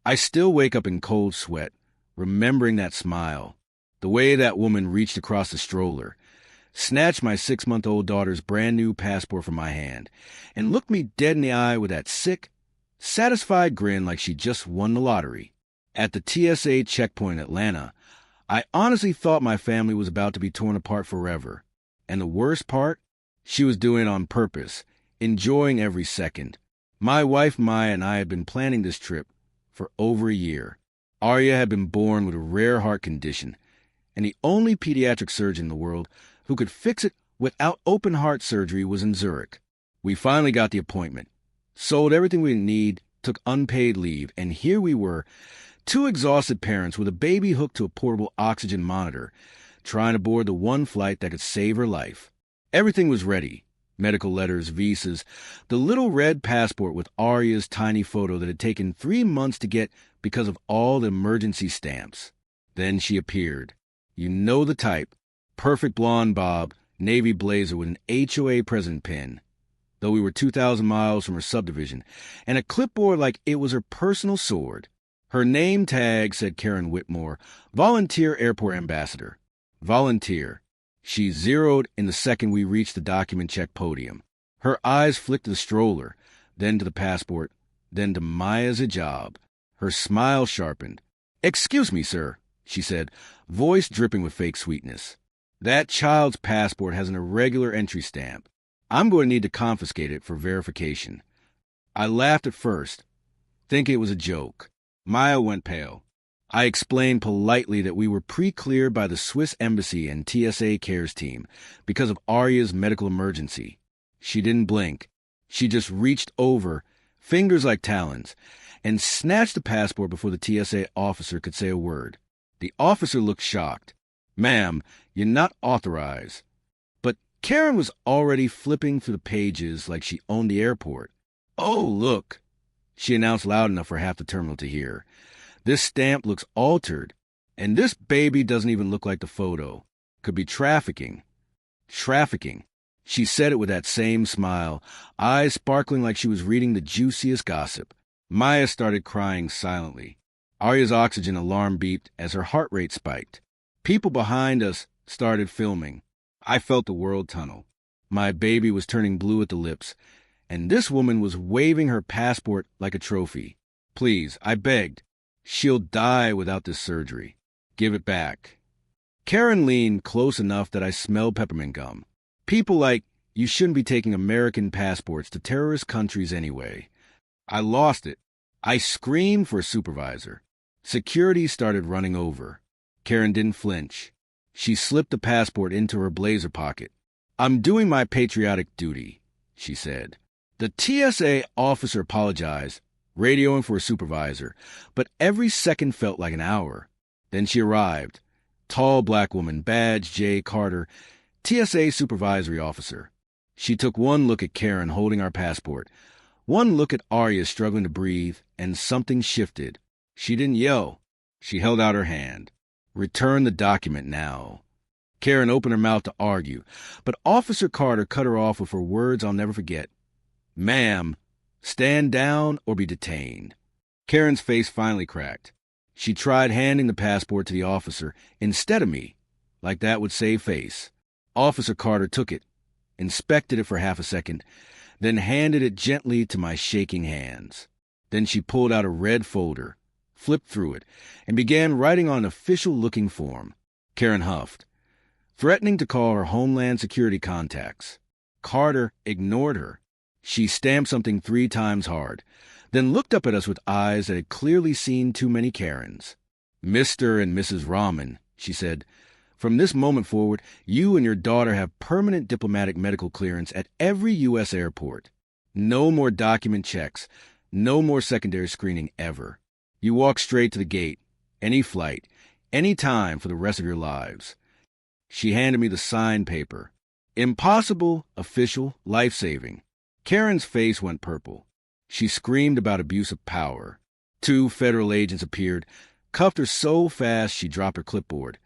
I still wake up in cold sweat, remembering that smile, the way that woman reached across the stroller, snatched my 6-month-old daughter's brand-new passport from my hand, and looked me dead in the eye with that sick, satisfied grin like she just won the lottery. At the TSA checkpoint in Atlanta, I honestly thought my family was about to be torn apart forever. And the worst part? She was doing it on purpose, enjoying every second. My wife Maya and I had been planning this trip for over a year. Arya had been born with a rare heart condition, and the only pediatric surgeon in the world who could fix it without open heart surgery was in Zurich. We finally got the appointment, sold everything we need, took unpaid leave, and here we were, two exhausted parents with a baby hooked to a portable oxygen monitor, trying to board the one flight that could save her life. Everything was ready. Medical letters, visas, the little red passport with Arya's tiny photo that had taken 3 months to get because of all the emergency stamps. Then she appeared. You know the type. Perfect blonde bob, navy blazer with an HOA president pin, though we were 2,000 miles from her subdivision, and a clipboard like it was her personal sword. Her name tag said Karen Whitmore, Volunteer Airport Ambassador. Volunteer. She zeroed in the second we reached the document check podium. Her eyes flicked to the stroller, then to the passport, then to Maya's hijab. Her smile sharpened. "Excuse me, sir," she said, voice dripping with fake sweetness. "That child's passport has an irregular entry stamp. I'm going to need to confiscate it for verification." I laughed at first, thinking it was a joke. Maya went pale. I explained politely that we were pre-cleared by the Swiss Embassy and TSA CARES team because of Arya's medical emergency. She didn't blink. She just reached over, fingers like talons, and snatched the passport before the TSA officer could say a word. The officer looked shocked. "Ma'am, you're not authorized." But Karen was already flipping through the pages like she owned the airport. "Oh, look," she announced loud enough for half the terminal to hear. "This stamp looks altered, and this baby doesn't even look like the photo. Could be trafficking." Trafficking. She said it with that same smile, eyes sparkling like she was reading the juiciest gossip. Maya started crying silently. Arya's oxygen alarm beeped as her heart rate spiked. People behind us started filming. I felt the world tunnel. My baby was turning blue at the lips, and this woman was waving her passport like a trophy. "Please," I begged. "She'll die without this surgery. Give it back." Karen leaned close enough that I smelled peppermint gum. People like, "You shouldn't be taking American passports to terrorist countries anyway." I lost it. I screamed for a supervisor. Security started running over. Karen didn't flinch. She slipped the passport into her blazer pocket. "I'm doing my patriotic duty," she said. The TSA officer apologized, radioing for a supervisor, but every second felt like an hour. Then she arrived. Tall black woman, badge J. Carter, TSA supervisory officer. She took one look at Karen holding our passport, one look at Arya struggling to breathe, and something shifted. She didn't yell. She held out her hand. "Return the document now." Karen opened her mouth to argue, but Officer Carter cut her off with her words I'll never forget. "Ma'am, stand down or be detained." Karen's face finally cracked. She tried handing the passport to the officer instead of me, like that would save face. Officer Carter took it, inspected it for half a second, then handed it gently to my shaking hands. Then she pulled out a red folder, flipped through it, and began writing on an official-looking form. Karen huffed, threatening to call her Homeland Security contacts. Carter ignored her. She stamped something 3 times hard, then looked up at us with eyes that had clearly seen too many Karens. "Mr. and Mrs. Rahman," she said, "from this moment forward, you and your daughter have permanent diplomatic medical clearance at every U.S. airport. No more document checks, no more secondary screening ever. You walk straight to the gate, any flight, any time for the rest of your lives." She handed me the signed paper. Impossible, official, life-saving. Karen's face went purple. She screamed about abuse of power. 2 federal agents appeared, cuffed her so fast she dropped her clipboard,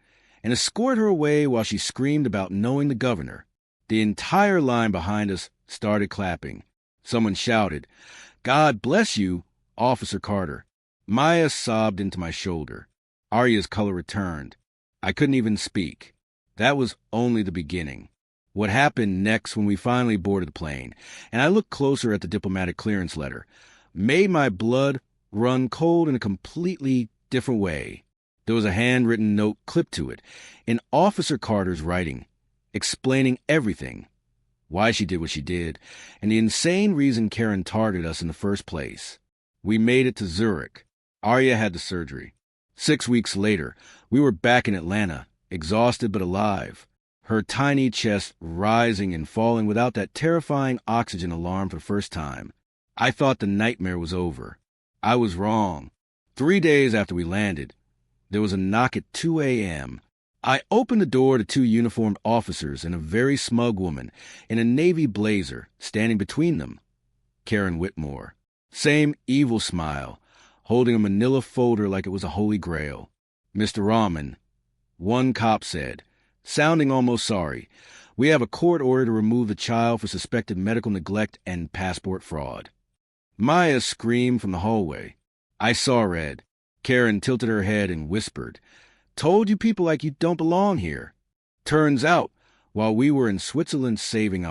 and escorted her away while she screamed about knowing the governor. The entire line behind us started clapping. Someone shouted, "God bless you, Officer Carter." Maya sobbed into my shoulder. Arya's color returned. I couldn't even speak. That was only the beginning. What happened next when we finally boarded the plane, and I looked closer at the diplomatic clearance letter, made my blood run cold in a completely different way. There was a handwritten note clipped to it, in Officer Carter's writing, explaining everything, why she did what she did, and the insane reason Karen targeted us in the first place. We made it to Zurich. Arya had the surgery. 6 weeks later, we were back in Atlanta, exhausted but alive, her tiny chest rising and falling without that terrifying oxygen alarm for the first time. I thought the nightmare was over. I was wrong. 3 days after we landed, there was a knock at 2 a.m. I opened the door to 2 uniformed officers and a very smug woman in a navy blazer standing between them. Karen Whitmore. Same evil smile, holding a manila folder like it was a holy grail. Mr. Rahman, one cop said, sounding almost sorry, we have a court order to remove the child for suspected medical neglect and passport fraud. Maya screamed from the hallway. I saw red. Karen tilted her head and whispered, told you people like you don't belong here. Turns out, while we were in Switzerland saving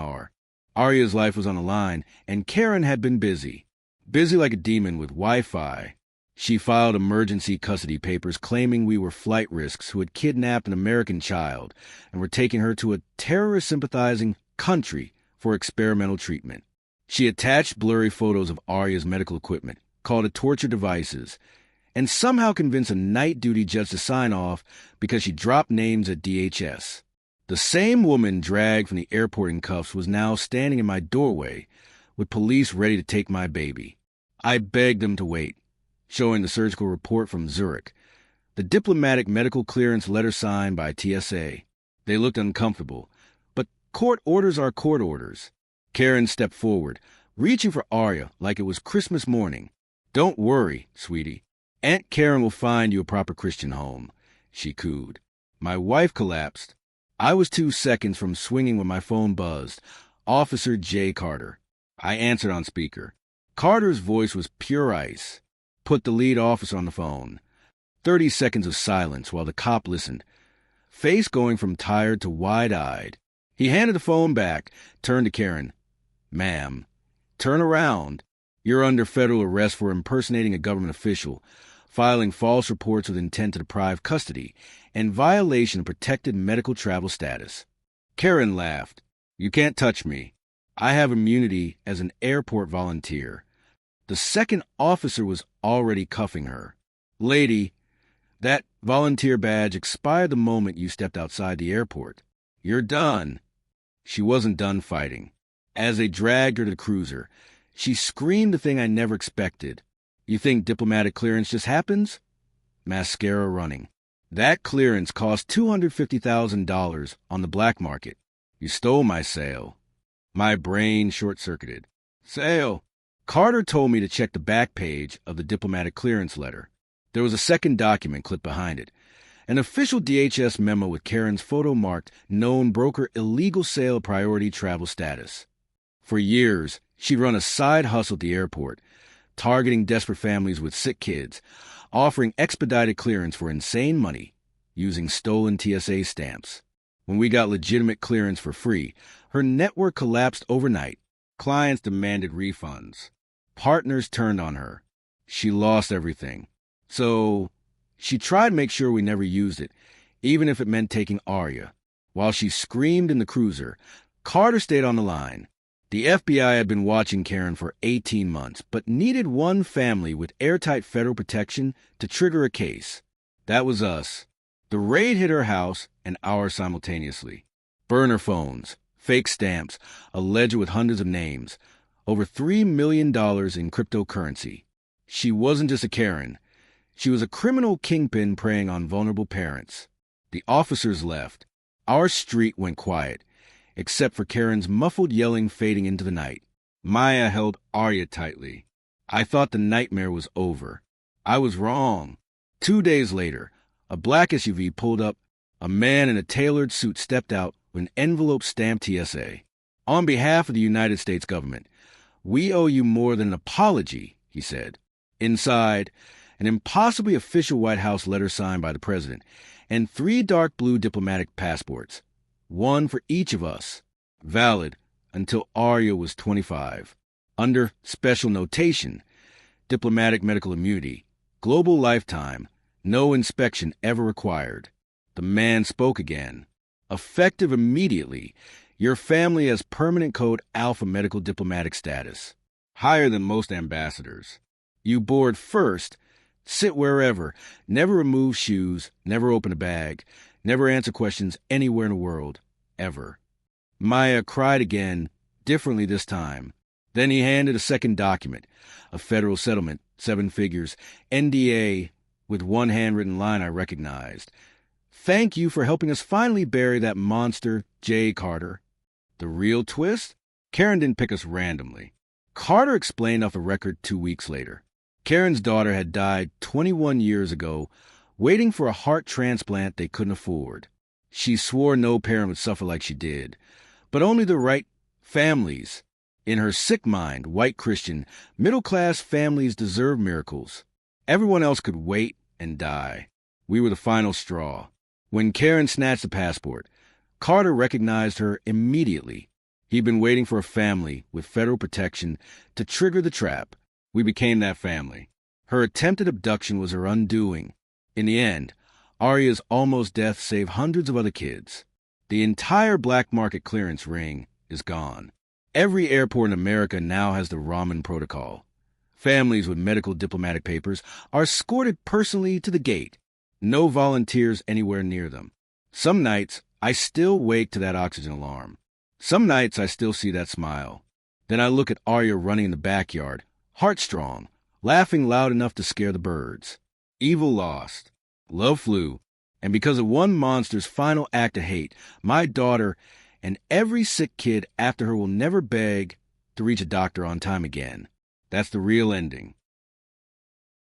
Arya's life was on the line, and Karen had been busy. Busy like a demon with Wi-Fi. She filed emergency custody papers claiming we were flight risks who had kidnapped an American child and were taking her to a terrorist-sympathizing country for experimental treatment. She attached blurry photos of Arya's medical equipment, called it torture devices, and somehow convinced a night-duty judge to sign off because she dropped names at DHS. The same woman dragged from the airport in cuffs was now standing in my doorway with police ready to take my baby. I begged them to wait, showing the surgical report from Zurich, the diplomatic medical clearance letter signed by TSA. They looked uncomfortable, but court orders are court orders. Karen stepped forward, reaching for Arya like it was Christmas morning. Don't worry, sweetie. Aunt Karen will find you a proper Christian home, she cooed. My wife collapsed. I was 2 seconds from swinging when my phone buzzed. Officer J. Carter. I answered on speaker. Carter's voice was pure ice. Put the lead officer on the phone. 30 seconds of silence while the cop listened, face going from tired to wide-eyed. He handed the phone back, turned to Karen. Ma'am, turn around. You're under federal arrest for impersonating a government official, filing false reports with intent to deprive custody, and violation of protected medical travel status. Karen laughed. You can't touch me. I have immunity as an airport volunteer. The second officer was already cuffing her. Lady, that volunteer badge expired the moment you stepped outside the airport. You're done. She wasn't done fighting. As they dragged her to the cruiser, she screamed the thing I never expected. You think diplomatic clearance just happens? Mascara running. That clearance cost $250,000 on the black market. You stole my sale. My brain short-circuited. Sale. Carter told me to check the back page of the diplomatic clearance letter. There was a second document clipped behind it. An official DHS memo with Karen's photo marked known broker illegal sale priority travel status. For years, she'd run a side hustle at the airport, targeting desperate families with sick kids, offering expedited clearance for insane money, using stolen TSA stamps. When we got legitimate clearance for free, her network collapsed overnight. Clients demanded refunds. Partners turned on her. She lost everything. So she tried to make sure we never used it, even if it meant taking Arya. While she screamed in the cruiser, Carter stayed on the line. The FBI had been watching Karen for 18 months, but needed one family with airtight federal protection to trigger a case. That was us. The raid hit her house and ours simultaneously. Burner phones, fake stamps, a ledger with hundreds of names, over $3 million in cryptocurrency. She wasn't just a Karen. She was a criminal kingpin preying on vulnerable parents. The officers left. Our street went quiet, except for Karen's muffled yelling fading into the night. Maya held Arya tightly. I thought the nightmare was over. I was wrong. 2 days later, a black SUV pulled up. A man in a tailored suit stepped out with an envelope stamped TSA. On behalf of the United States government, we owe you more than an apology, he said. Inside, an impossibly official White House letter signed by the president, and 3 dark blue diplomatic passports, one for each of us, valid until Arya was 25. Under special notation, diplomatic medical immunity, global lifetime, no inspection ever required. The man spoke again. Effective immediately, your family has permanent code Alpha medical diplomatic status, higher than most ambassadors. You board first, sit wherever, never remove shoes, never open a bag, never answer questions anywhere in the world, ever. Maya cried again, differently this time. Then he handed a second document, a federal settlement, 7 figures, NDA, with one handwritten line I recognized. Thank you for helping us finally bury that monster, Jay Carter. The real twist? Karen didn't pick us randomly. Carter explained off the record 2 weeks later. Karen's daughter had died 21 years ago, waiting for a heart transplant they couldn't afford. She swore no parent would suffer like she did, but only the right families. In her sick mind, white Christian, middle-class families deserve miracles. Everyone else could wait and die. We were the final straw. When Karen snatched the passport, Carter recognized her immediately. He'd been waiting for a family with federal protection to trigger the trap. We became that family. Her attempted abduction was her undoing. In the end, Arya's almost death saved hundreds of other kids. The entire black market clearance ring is gone. Every airport in America now has the Raman protocol. Families with medical diplomatic papers are escorted personally to the gate. No volunteers anywhere near them. Some nights, I still wake to that oxygen alarm. Some nights, I still see that smile. Then I look at Arya running in the backyard, heartstrong, laughing loud enough to scare the birds. Evil lost. Love flew. And because of one monster's final act of hate, my daughter and every sick kid after her will never beg to reach a doctor on time again. That's the real ending.